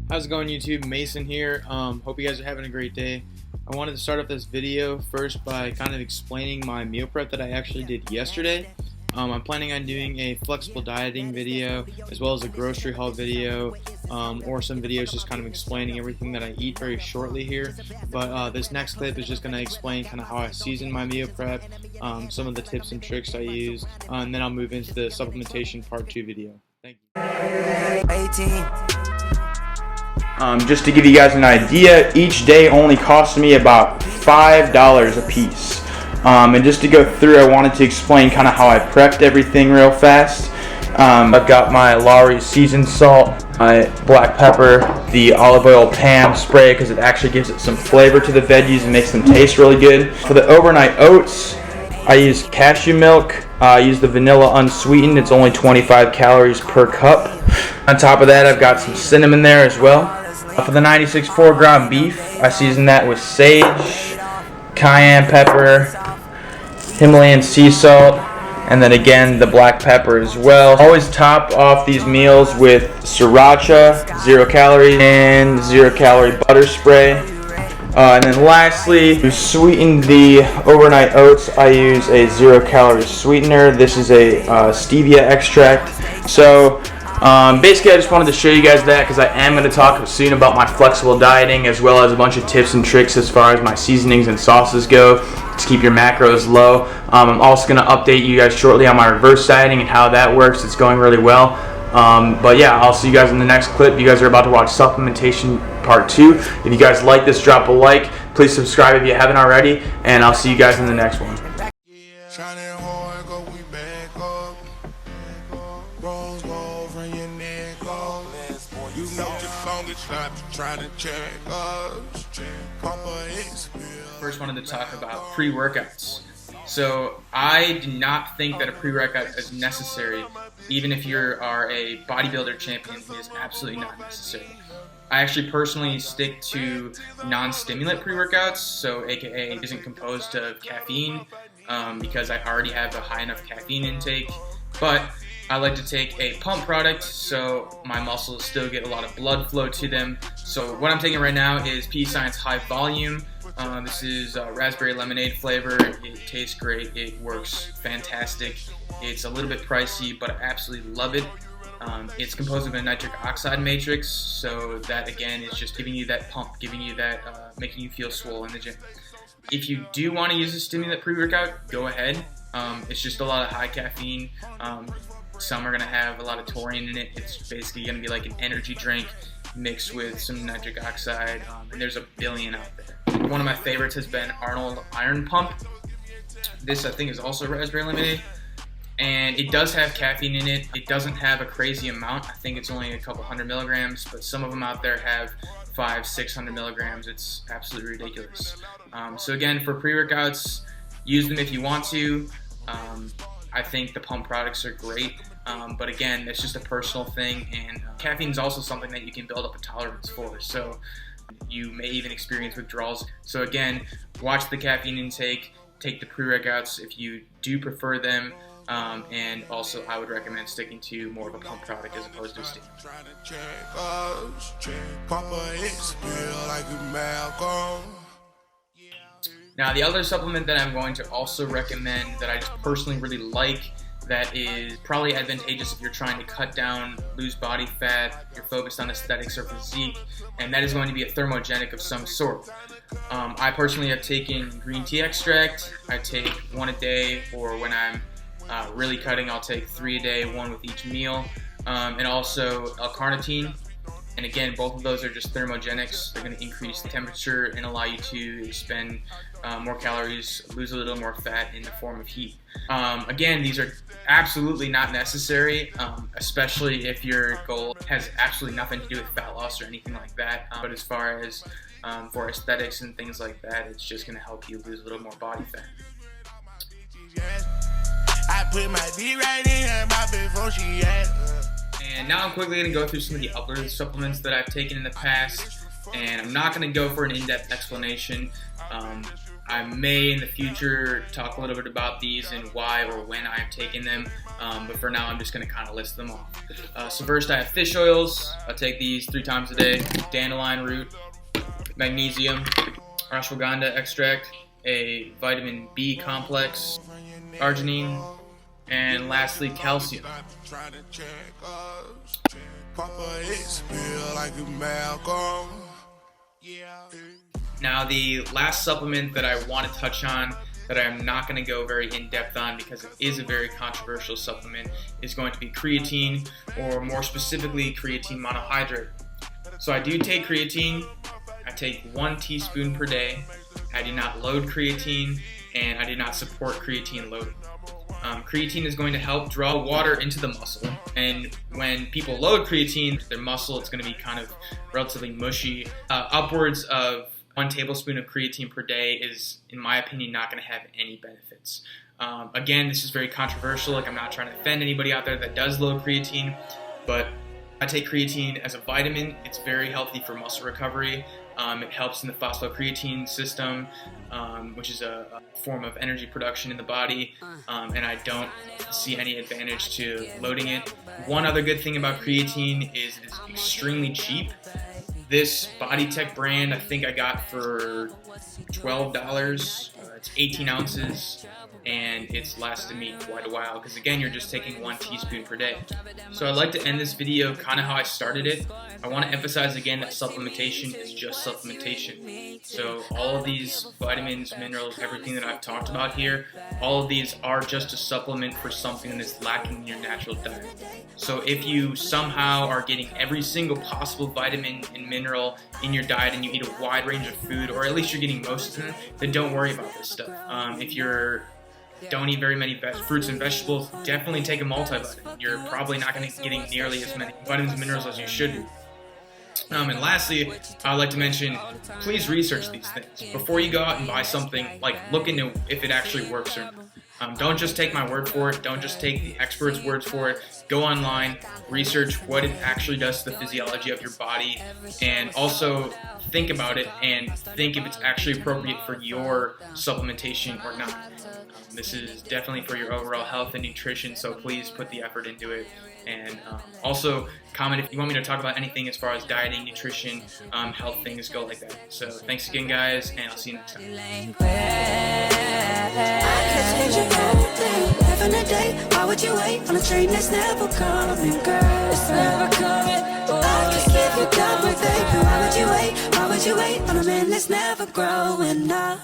How's it going, YouTube? Mason here. Hope you guys are having a great day. I wanted to start off this video first by kind of explaining my meal prep that I actually did yesterday. I'm planning on doing a flexible dieting video as well as a grocery haul video, or some videos just kind of explaining everything that I eat very shortly here. But this next clip is just going to explain kind of how I season my meal prep, some of the tips and tricks I use, and then I'll move into the supplementation part 2 video. Thank you. Just to give you guys an idea, each day only costs me about $5 a piece. And just to go through, I wanted to explain kind of how I prepped everything real fast. I've got my Lowry seasoned salt, my black pepper, the olive oil Pam spray because it actually gives it some flavor to the veggies and makes them taste really good. For the overnight oats, I use cashew milk. I use the vanilla unsweetened. It's only 25 calories per cup. On top of that, I've got some cinnamon there as well. For the 96 4-gram beef, I season that with sage, cayenne pepper, Himalayan sea salt, and then again the black pepper as well. Always top off these meals with sriracha, 0 calories, and 0 calorie butter spray. And then lastly, to sweeten the overnight oats, I use a 0 calorie sweetener. This is a stevia extract. So basically I just wanted to show you guys that because I am going to talk soon about my flexible dieting as well as a bunch of tips and tricks as far as my seasonings and sauces go to keep your macros low. I'm also going to update you guys shortly on my reverse dieting and how that works. It's going really well. But yeah, I'll see you guys in the next clip. You guys are about to watch Supplementation Part 2. If you guys like this, drop a like. Please subscribe if you haven't already, and I'll see you guys in the next one. First, wanted to talk about pre-workouts. So I do not think that a pre-workout is necessary, even if you are a bodybuilder champion. It is absolutely not necessary. I actually personally stick to non-stimulant pre-workouts, so aka isn't composed of caffeine, because I already have a high enough caffeine intake. But I like to take a pump product so my muscles still get a lot of blood flow to them. So what I'm taking right now is PE Science High Volume. This is raspberry lemonade flavor. It tastes great. It works fantastic. It's a little bit pricey, but I absolutely love it. It's composed of a nitric oxide matrix, so that again is just giving you that pump, giving you that, making you feel swole in the gym. If you do want to use a stimulant pre-workout, go ahead. It's just a lot of high caffeine. Some are going to have a lot of taurine in it. It's basically going to be like an energy drink mixed with some nitric oxide, and there's a billion out there. One of my favorites has been Arnold Iron Pump. This I think is also raspberry lemonade, and it does have caffeine in it. It doesn't have a crazy amount. I think it's only a couple hundred milligrams, but some of them out there have 500-600 milligrams. It's absolutely ridiculous. So again, for pre-workouts, use them if you want to. I think the pump products are great, but again, it's just a personal thing, and caffeine is also something that you can build up a tolerance for, so you may even experience withdrawals. So again, watch the caffeine intake, take the pre-workouts if you do prefer them, and also I would recommend sticking to more of a pump product as opposed to a stimulant. Now, the other supplement that I'm going to also recommend that I just personally really like, that is probably advantageous if you're trying to cut down, lose body fat, you're focused on aesthetics or physique, and that is going to be a thermogenic of some sort. I personally have taken green tea extract. I take 1 a day, or when I'm really cutting, I'll take 3 a day, 1 with each meal, and also L-carnitine. And again, both of those are just thermogenics. They're going to increase the temperature and allow you to expend more calories, lose a little more fat in the form of heat. Again, these are absolutely not necessary, especially if your goal has absolutely nothing to do with fat loss or anything like that. But as far as for aesthetics and things like that, it's just going to help you lose a little more body fat. I put my D right in her mouth before she And now I'm quickly going to go through some of the other supplements that I've taken in the past, and I'm not going to go for an in-depth explanation. I may in the future talk a little bit about these and why or when I've taken them, but for now I'm just going to kind of list them off. So first I have fish oils. I take these 3 times a day. Dandelion root, magnesium, ashwagandha extract, a vitamin B complex, arginine, and lastly calcium. Now the last supplement that I want to touch on, that I'm not going to go very in-depth on because it is a very controversial supplement, is going to be creatine, or more specifically creatine monohydrate. So I do take creatine. I take 1 teaspoon per day. I do not load creatine, and I do not support creatine loading. Creatine is going to help draw water into the muscle, and when people load creatine, their muscle, it's going to be kind of relatively mushy. Upwards of 1 tablespoon of creatine per day is, in my opinion, not going to have any benefits. Again, this is very controversial. Like, I'm not trying to offend anybody out there that does load creatine, but I take creatine as a vitamin. It's very healthy for muscle recovery. It helps in the phosphocreatine system, which is a form of energy production in the body, and I don't see any advantage to loading it. One other good thing about creatine is it's extremely cheap. This BodyTech brand, I think I got for $12. It's 18 ounces, and it's lasted me quite a while because, again, you're just taking 1 teaspoon per day. So I'd like to end this video kind of how I started it. I want to emphasize again that supplementation is just supplementation. So all of these vitamins, minerals, everything that I've talked about here, all of these are just a supplement for something that's lacking in your natural diet. So if you somehow are getting every single possible vitamin and mineral in your diet, and you eat a wide range of food, or at least you're getting most of them, then don't worry about this stuff. If you don't eat very many fruits and vegetables, definitely take a multivitamin. You're probably not going to be getting nearly as many vitamins and minerals as you should be. And lastly, I'd like to mention, please research these things. Before you go out and buy something, like, look into if it actually works or not. Don't just take my word for it. Don't just take the experts' words for it. Go online, research what it actually does to the physiology of your body, and also think about it and think if it's actually appropriate for your supplementation or not. This is definitely for your overall health and nutrition, so please put the effort into it. And also comment if you want me to talk about anything as far as dieting, nutrition, health things go like that. So thanks again, guys, and I'll see you next time. Why would you wait on a train that's never coming, girl? It's never coming. I could give you everything. Why would you wait? Why would you wait on a man that's never growing up?